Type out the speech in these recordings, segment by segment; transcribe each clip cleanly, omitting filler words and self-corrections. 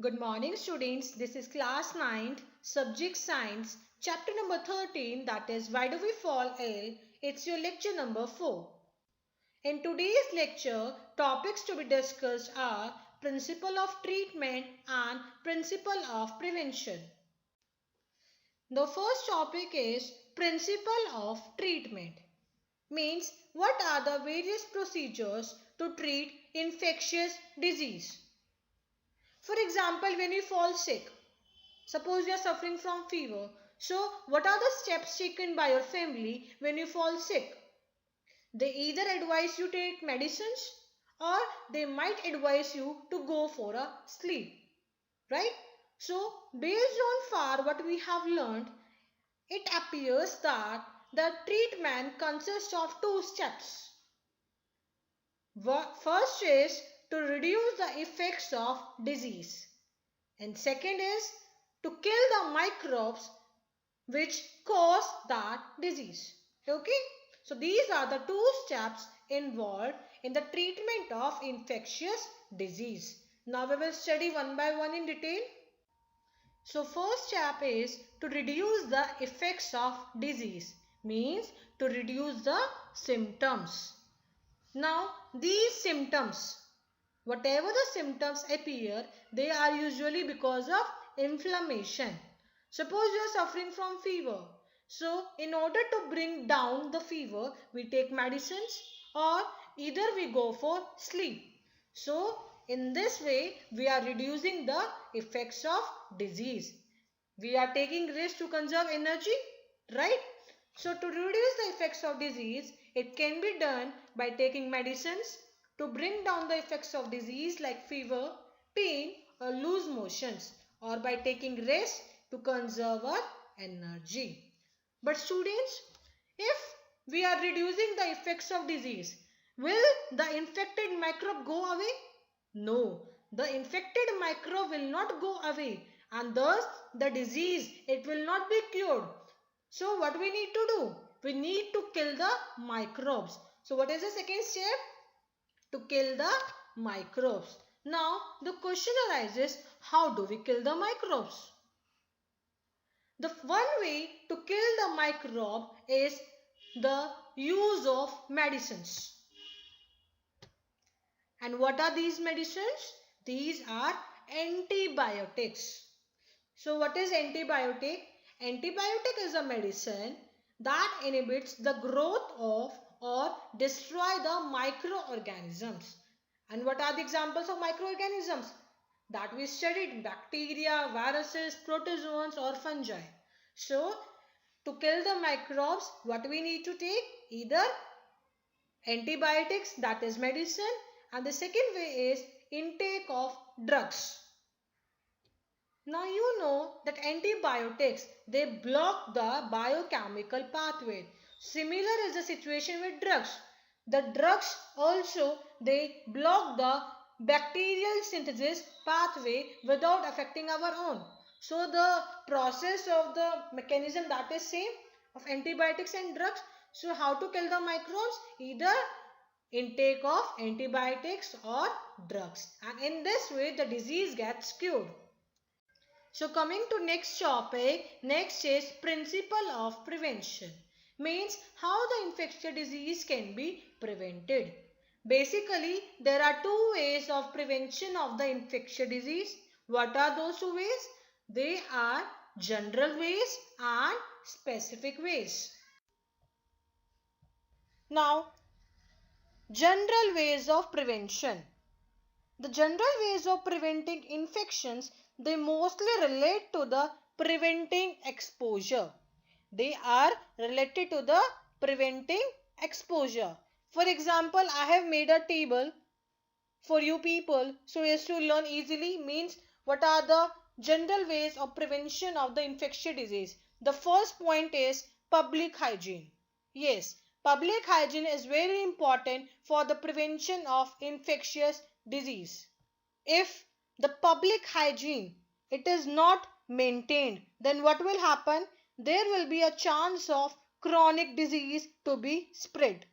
Good morning students, this is class 9, subject science, chapter number 13, that is why do we fall ill? It's your lecture number 4. In today's lecture, topics to be discussed are principle of treatment and principle of prevention. The first topic is principle of treatment. Means what are the various procedures to treat infectious disease? For example, when you fall sick, suppose you are suffering from fever. So, what are the steps taken by your family when you fall sick? They either advise you to take medicines or they might advise you to go for a sleep. Right? So, based on far what we have learned, it appears that the treatment consists of two steps. First is to reduce the effects of disease, and second is to kill the microbes which cause that disease. Okay, so these are the two steps involved in the treatment of infectious disease. Now we will study one by one in detail. So first step is to reduce the effects of disease, means to reduce the symptoms. Now these symptoms, whatever the symptoms appear, they are usually because of inflammation. Suppose you are suffering from fever. So in order to bring down the fever, we take medicines or either we go for sleep. So in this way, we are reducing the effects of disease. We are taking rest to conserve energy, right? So to reduce the effects of disease, it can be done by taking medicines to bring down the effects of disease like fever, pain or loose motions, or by taking rest to conserve our energy. But students, if we are reducing the effects of disease, will the infected microbe go away? No, the infected microbe will not go away, and thus the disease, it will not be cured. So what we need to do? We need to kill the microbes. So what is the second step? To kill the microbes. Now the question arises, how do we kill the microbes? The one way to kill the microbe is the use of medicines. And what are these medicines? These are antibiotics. So what is antibiotic? Antibiotic is a medicine that inhibits the growth of or destroy the microorganisms. And what are the examples of microorganisms? That we studied: bacteria, viruses, protozoans or fungi. So to kill the microbes, what we need to take? Either antibiotics, that is medicine, and the second way is intake of drugs. Now you know that antibiotics, they block the biochemical pathway. Similar is the situation with drugs. The drugs also, they block the bacterial synthesis pathway without affecting our own. So the process of the mechanism, that is same of antibiotics and drugs. So how to kill the microbes? Either intake of antibiotics or drugs, and in this way the disease gets cured. So coming to next topic, next is principle of prevention. Means how the infectious disease can be prevented. Basically, there are two ways of prevention of the infectious disease. What are those two ways? They are general ways and specific ways. Now, general ways of prevention. The general ways of preventing infections, they mostly relate to the preventing exposure. They are related to the preventing exposure. For example, I have made a table for you people so as to learn easily. Means what are the general ways of prevention of the infectious disease. The first point is public hygiene. Yes, public hygiene is very important for the prevention of infectious disease. If the public hygiene, it is not maintained, then what will happen? There will be a chance of chronic disease to be spread.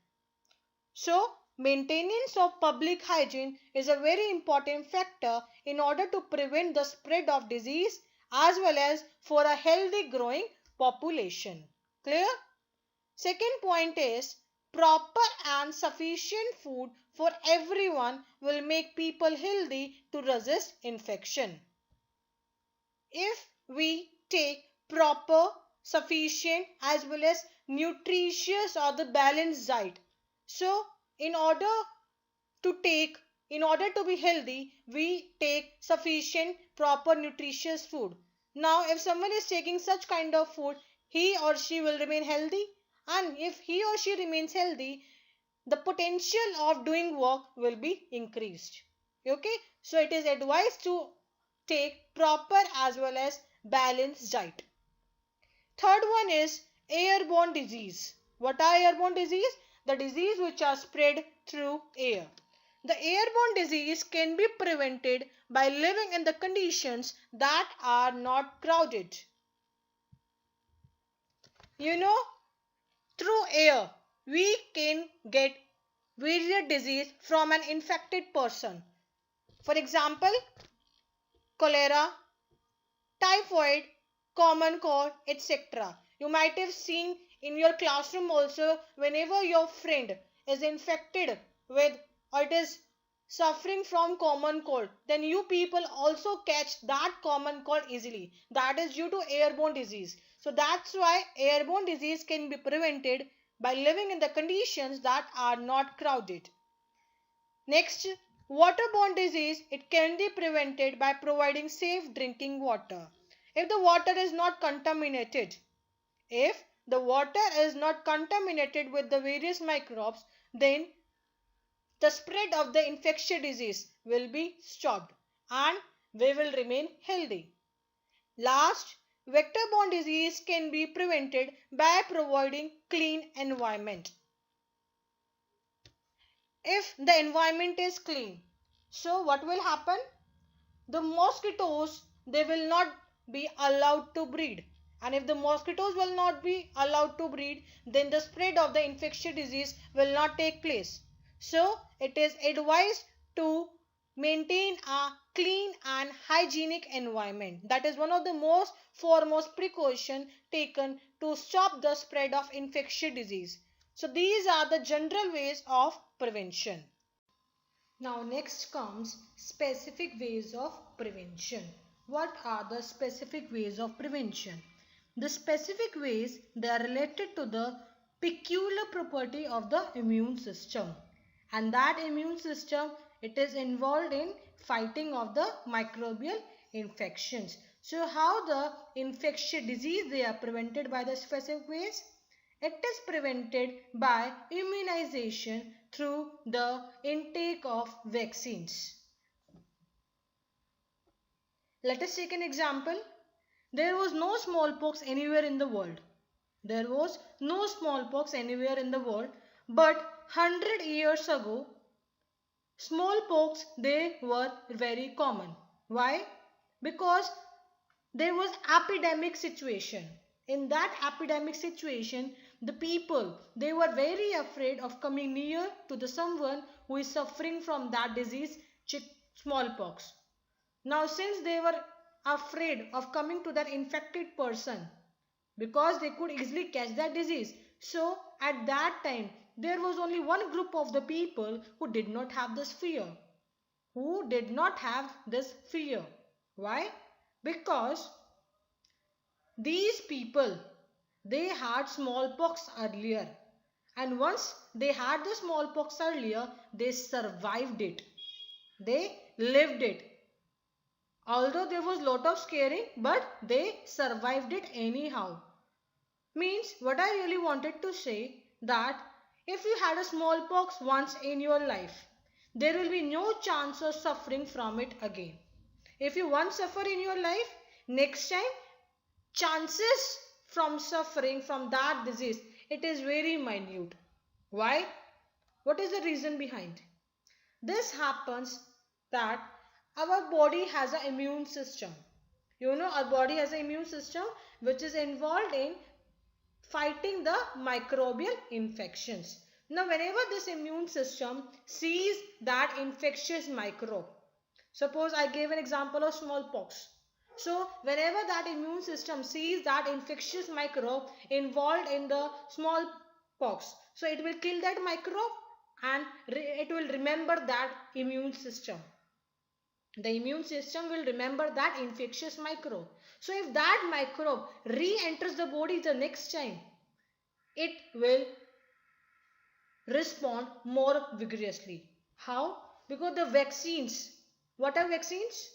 So maintenance of public hygiene is a very important factor in order to prevent the spread of disease as well as for a healthy growing population. Clear? Second point is proper and sufficient food for everyone will make people healthy to resist infection. If we take proper, sufficient as well as nutritious or the balanced diet. So in order in order to be healthy, we take sufficient, proper, nutritious food. Now, if someone is taking such kind of food, he or she will remain healthy. And if he or she remains healthy, the potential of doing work will be increased. Okay, so it is advised to take proper as well as balanced diet. Third one is airborne disease. What are airborne disease? The disease which are spread through air. The airborne disease can be prevented by living in the conditions that are not crowded. Through air, we can get various disease from an infected person. For example, cholera, typhoid, common cold, etc. You might have seen in your classroom also whenever your friend is infected with or it is suffering from common cold, then you people also catch that common cold easily. That is due to airborne disease. So that's why airborne disease can be prevented by living in the conditions that are not crowded. Next, waterborne disease, it can be prevented by providing safe drinking water. If the water is not contaminated, if the water is not contaminated with the various microbes, then the spread of the infectious disease will be stopped and we will remain healthy. Last, vector-borne disease can be prevented by providing clean environment. If the environment is clean, so what will happen? The mosquitoes, they will not be allowed to breed. And if the mosquitoes will not be allowed to breed, then the spread of the infectious disease will not take place. So it is advised to maintain a clean and hygienic environment. That is one of the most foremost precaution taken to stop the spread of infectious disease. So these are the general ways of prevention. Now next comes specific ways of prevention. What are the specific ways of prevention? The specific ways, they are related to the peculiar property of the immune system. And that immune system, it is involved in fighting of the microbial infections. So how the infectious disease, they are prevented by the specific ways? It is prevented by immunization through the intake of vaccines. Let us take an example. There was no smallpox anywhere in the world. There was no smallpox anywhere in the world, but 100 years ago, smallpox, they were very common. Why? Because there was epidemic situation. In that epidemic situation, the people, they were very afraid of coming near to the someone who is suffering from that disease, smallpox. Now since they were afraid of coming to that infected person because they could easily catch that disease, so at that time there was only one group of the people who did not have this fear. Who did not have this fear. Why? Because these people, they had smallpox earlier, and once they had the smallpox earlier, they survived it. They lived it. Although there was lot of scaring, but they survived it anyhow. Means what I really wanted to say that if you had a smallpox once in your life, there will be no chance of suffering from it again. If you once suffer in your life, next time chances from suffering from that disease, it is very minute. Why? What is the reason behind? This happens that our body has an immune system. Our body has an immune system which is involved in fighting the microbial infections. Now, whenever this immune system sees that infectious microbe, suppose I gave an example of smallpox. So, whenever that immune system sees that infectious microbe involved in the smallpox, so it will kill that microbe and it will remember that immune system. The immune system will remember that infectious microbe. So, if that microbe re-enters the body the next time, it will respond more vigorously. How? Because the vaccines. What are vaccines?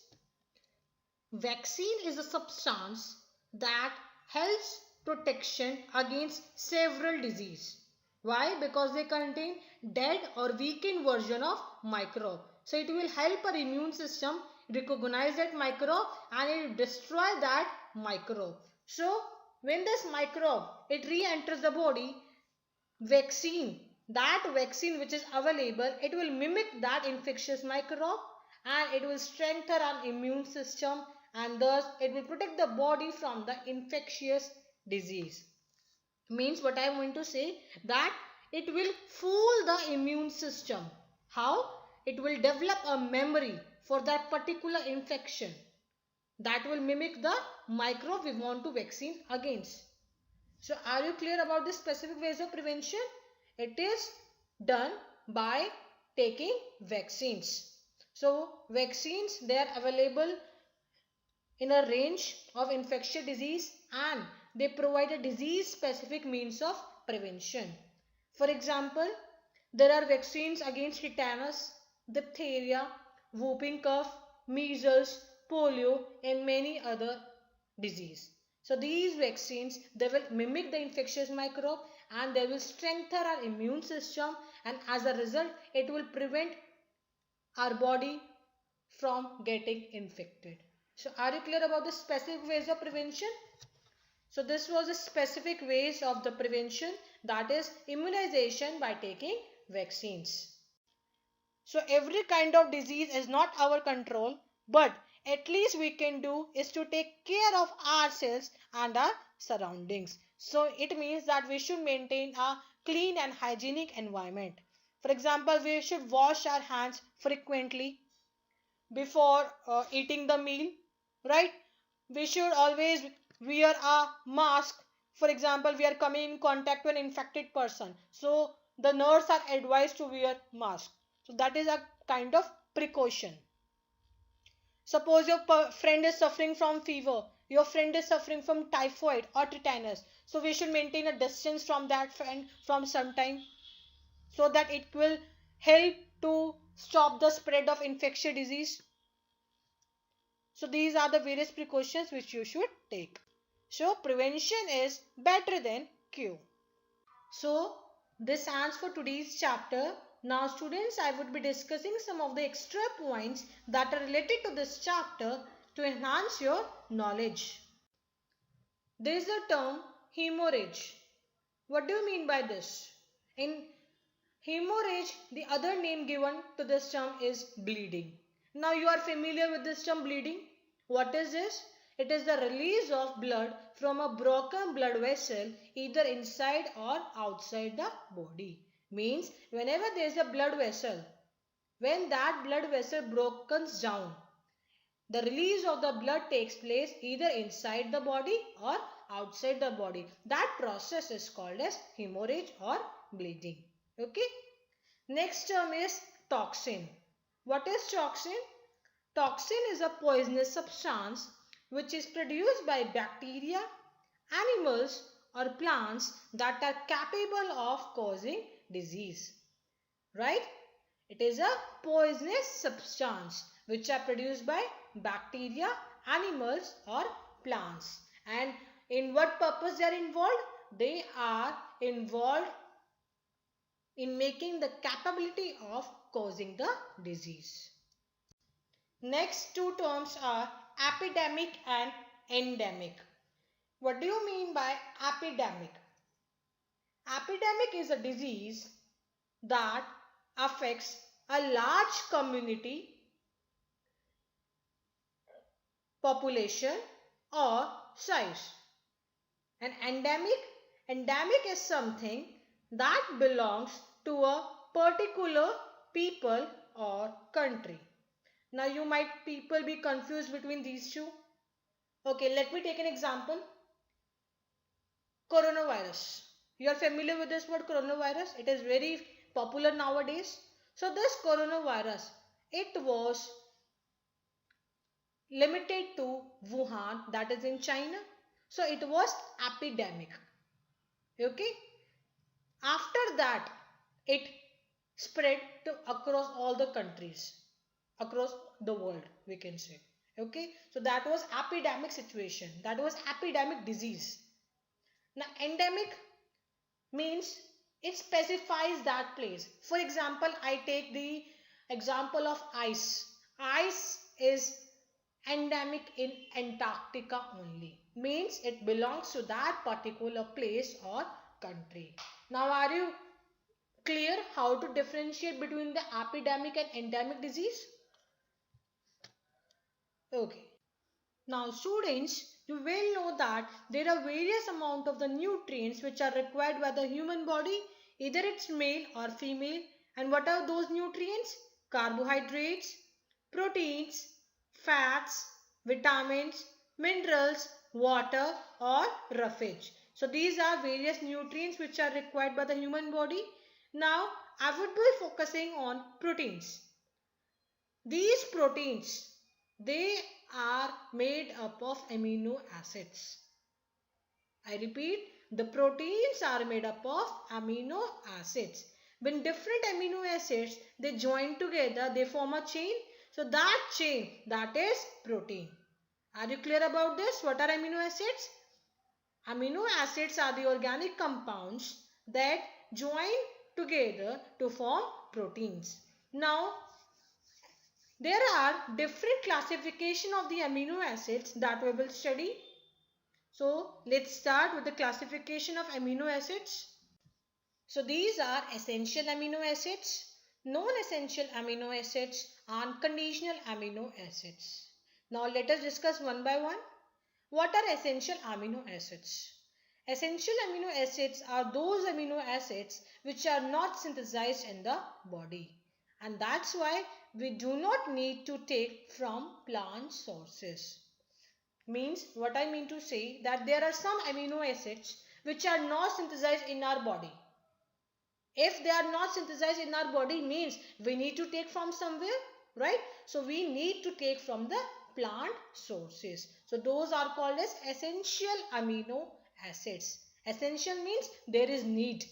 Vaccine is a substance that helps protection against several diseases. Why? Because they contain dead or weakened version of microbe. So it will help our immune system recognize that microbe and it will destroy that microbe. So when this microbe it re-enters the body, that vaccine which is available, it will mimic that infectious microbe and it will strengthen our immune system and thus it will protect the body from the infectious disease. Means what I am going to say, that it will fool the immune system. How? It will develop a memory for that particular infection that will mimic the microbe we want to vaccine against. So are you clear about the specific ways of prevention? It is done by taking vaccines. So vaccines, they are available in a range of infectious disease and they provide a disease specific means of prevention. For example, there are vaccines against tetanus, diphtheria, whooping cough, measles, polio and many other disease. So these vaccines, they will mimic the infectious microbe and they will strengthen our immune system and as a result it will prevent our body from getting infected. So are you clear about the specific ways of prevention? So this was the specific ways of the prevention, that is immunization by taking vaccines. So every kind of disease is not our control, but at least we can do is to take care of ourselves and our surroundings. So it means that we should maintain a clean and hygienic environment. For example, we should wash our hands frequently before eating the meal, right? We should always wear a mask. For example, we are coming in contact with an infected person, so the nurse are advised to wear mask. So that is a kind of precaution. Suppose your friend is suffering from fever, your friend is suffering from typhoid or tetanus, so we should maintain a distance from that friend from some time so that it will help to stop the spread of infectious disease. So these are the various precautions which you should take. So prevention is better than cure. So this ends for today's chapter. Now students, I would be discussing some of the extra points that are related to this chapter to enhance your knowledge. There is a term hemorrhage. What do you mean by this? In hemorrhage, the other name given to this term is bleeding. Now you are familiar with this term bleeding. What is this? It is the release of blood from a broken blood vessel either inside or outside the body. Means whenever there is a blood vessel, when that blood vessel breaks down, the release of the blood takes place either inside the body or outside the body. That process is called as hemorrhage or bleeding. Okay. Next term is toxin. What is toxin? Toxin is a poisonous substance which is produced by bacteria, animals or plants that are capable of causing disease. Right? It is a poisonous substance which are produced by bacteria, animals or plants. And in what purpose they are involved? They are involved in making the capability of causing the disease. Next two terms are epidemic and endemic. What do you mean by epidemic? Epidemic is a disease that affects a large community, population or size. And endemic is something that belongs to a particular people or country. Now you might people be confused between these two. Okay, let me take an example. Coronavirus. You are familiar with this word coronavirus? It is very popular nowadays. So this coronavirus, it was limited to Wuhan, that is in China. So it was epidemic. Okay. After that, it spread to across all the countries, across the world, we can say. Okay. So that was epidemic situation. That was epidemic disease. Now endemic means it specifies that place. For example, I take the example of ice. Ice is endemic in Antarctica only. Means it belongs to that particular place or country. Now are you clear how to differentiate between the epidemic and endemic disease? Okay. Now students, you will know that there are various amount of the nutrients which are required by the human body, either it's male or female. And what are those nutrients? Carbohydrates, proteins, fats, vitamins, minerals, water or roughage. So these are various nutrients which are required by the human body. Now I would be focusing on proteins. These proteins, they are made up of amino acids. I repeat, the proteins are made up of amino acids. When different amino acids, they join together, they form a chain. So that chain, that is protein. Are you clear about this? What are amino acids? Amino acids are the organic compounds that join together to form proteins. Now, there are different classification of the amino acids that we will study. So let's start with the classification of amino acids. So these are essential amino acids, non-essential amino acids and conditional amino acids. Now let us discuss one by one. What are essential amino acids? Essential amino acids are those amino acids which are not synthesized in the body. And that's why we do not need to take from plant sources. Means what I mean to say that there are some amino acids which are not synthesized in our body. If they are not synthesized in our body means we need to take from somewhere, right? So we need to take from the plant sources. So those are called as essential amino acids. Essential means there is need,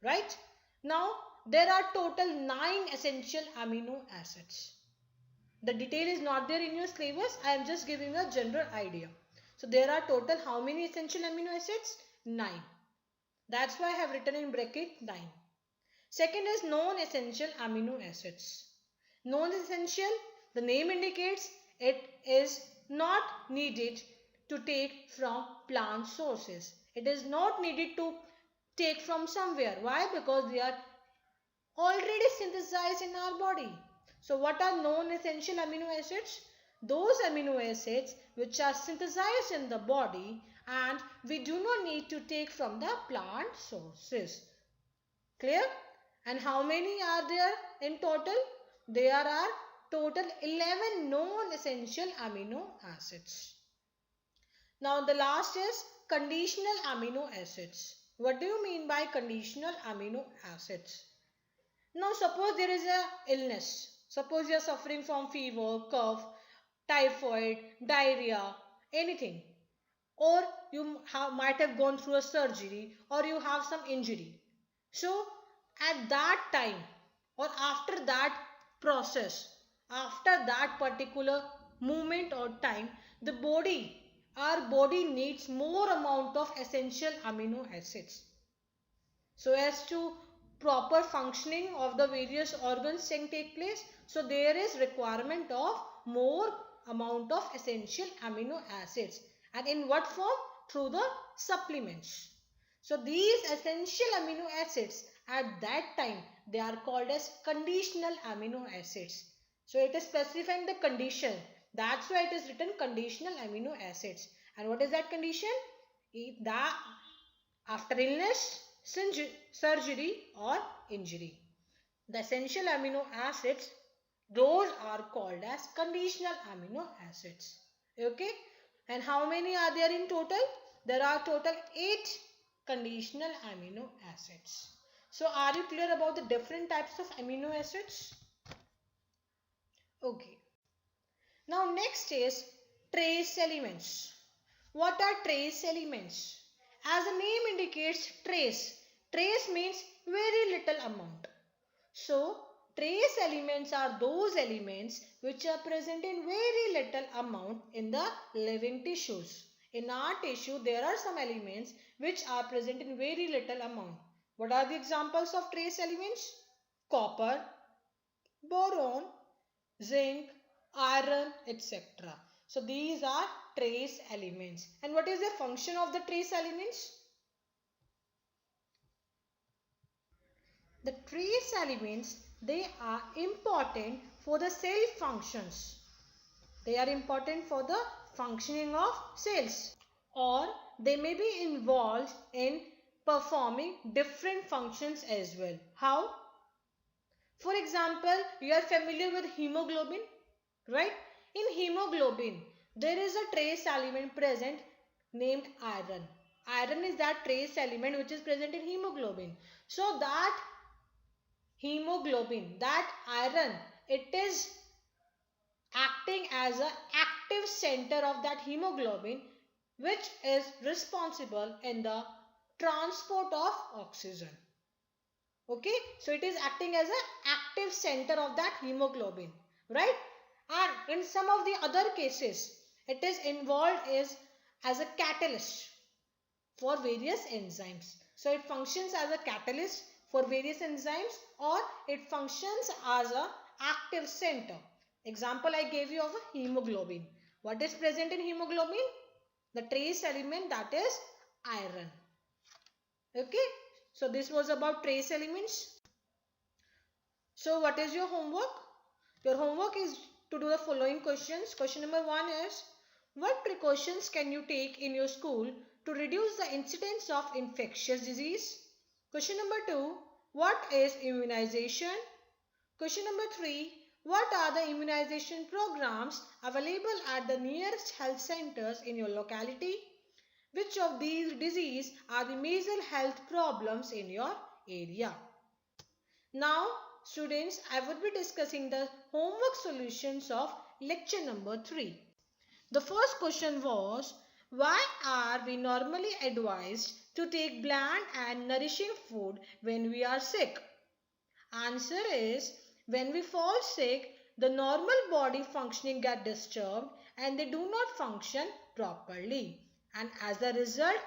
right? Now there are total 9 essential amino acids. The detail is not there in your syllabus. I am just giving a general idea. So there are total how many essential amino acids? 9. That's why I have written in bracket 9. Second is non-essential amino acids. Non-essential, the name indicates it is not needed to take from plant sources. It is not needed to take from somewhere. Why? Because they are already synthesized in our body. So what are non-essential amino acids? Those amino acids which are synthesized in the body and we do not need to take from the plant sources. Clear? And how many are there in total? There are total 11 non-essential amino acids. Now the last is conditional amino acids. What do you mean by conditional amino acids? Now suppose there is a illness. Suppose you are suffering from fever, cough, typhoid, diarrhea, anything. Or you might have gone through a surgery or you have some injury. So at that time or after that process, after that particular moment or time, our body needs more amount of essential amino acids. So as to proper functioning of the various organs can take place. So there is requirement of more amount of essential amino acids. And in what form? Through the supplements. So these essential amino acids at that time they are called as conditional amino acids. So it is specifying the condition. That's why it is written conditional amino acids. And what is that condition? That after illness surgery or injury. The essential amino acids, those are called as conditional amino acids. Okay? And how many are there in total? There are total 8 conditional amino acids. So are you clear about the different types of amino acids? Okay. Now next is trace elements. What are trace elements? As the name indicates, trace. Trace means very little amount. So trace elements are those elements which are present in very little amount in the living tissues. In our tissue, there are some elements which are present in very little amount. What are the examples of trace elements? Copper, boron, zinc, iron, etc. So these are trace elements. And what is the function of the trace elements? The trace elements, they are important for the cell functions. They are important for the functioning of cells, or they may be involved in performing different functions as well. How? For example, you are familiar with hemoglobin, right? In hemoglobin, there is a trace element present named iron. Iron is that trace element which is present in hemoglobin. So that hemoglobin, that iron, it is acting as an active center of that hemoglobin, which is responsible in the transport of oxygen. Okay, so it is acting as an active center of that hemoglobin, right? And in some of the other cases, it is involved as a catalyst for various enzymes. So it functions as a catalyst for various enzymes, or it functions as a active center. Example I gave you of a hemoglobin. What is present in hemoglobin? The trace element, that is iron. Okay, so this was about trace elements. So what is your homework? Your homework is to do the following questions. Question number 1 is, what precautions can you take in your school to reduce the incidence of infectious disease? Question number 2, what is immunization? Question number 3, what are the immunization programs available at the nearest health centers in your locality? Which of these diseases are the major health problems in your area? Now, students, I would be discussing the homework solutions of lecture number 3. The first question was, why are we normally advised to take bland and nourishing food when we are sick? Answer is, when we fall sick, the normal body functioning get disturbed and they do not function properly. And as a result,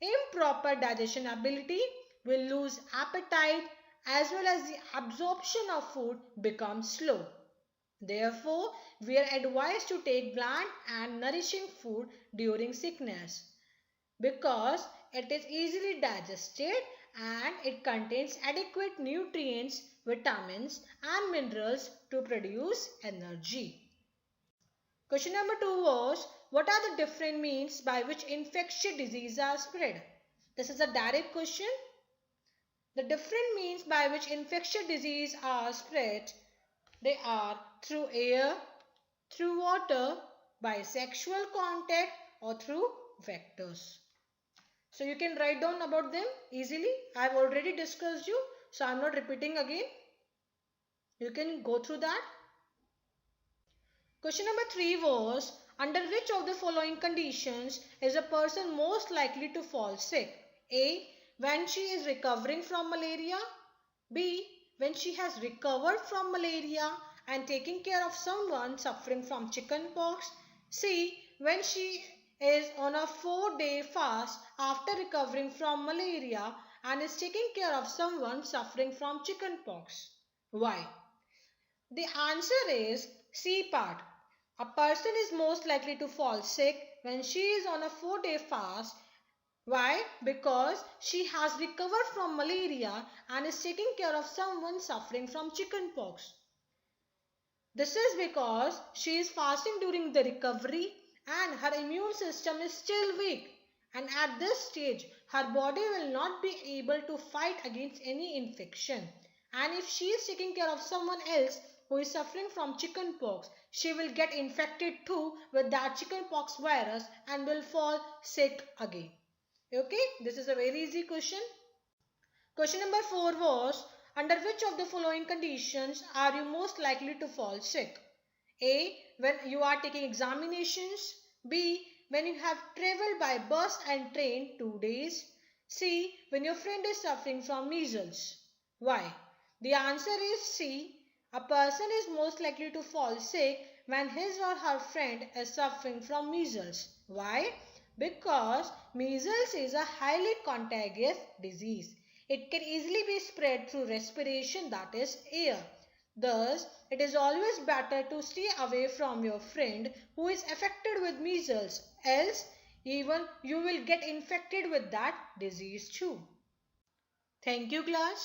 improper digestion ability will lose appetite, as well as the absorption of food becomes slow. Therefore, we are advised to take bland and nourishing food during sickness because it is easily digested and it contains adequate nutrients, vitamins and minerals to produce energy. Question number 2 was, what are the different means by which infectious diseases are spread? This is a direct question. The different means by which infectious diseases are spread, they are through air, through water, by sexual contact or through vectors. So you can write down about them easily. I have already discussed you, so I am not repeating again. You can go through that. Question number 3 was, under which of the following conditions is a person most likely to fall sick? A, when she is recovering from malaria. B, when she has recovered from malaria and taking care of someone suffering from chickenpox. C, when she is on a 4-day fast after recovering from malaria and is taking care of someone suffering from chickenpox. Why? The answer is C part. A person is most likely to fall sick when she is on a 4-day fast. Why? Because she has recovered from malaria and is taking care of someone suffering from chickenpox. This is because she is fasting during the recovery and her immune system is still weak. and at this stage her body will not be able to fight against any infection. And if she is taking care of someone else who is suffering from chickenpox, she will get infected too with that chickenpox virus and will fall sick again. Okay, this is a very easy question. Question number 4 was, under which of the following conditions are you most likely to fall sick? A. When you are taking examinations. B. When you have travelled by bus and train 2 days. C. When your friend is suffering from measles. Why? The answer is C. A person is most likely to fall sick when his or her friend is suffering from measles. Why? Because measles is a highly contagious disease. It can easily be spread through respiration, that is air. Thus, it is always better to stay away from your friend who is affected with measles, else even you will get infected with that disease too. Thank you, class.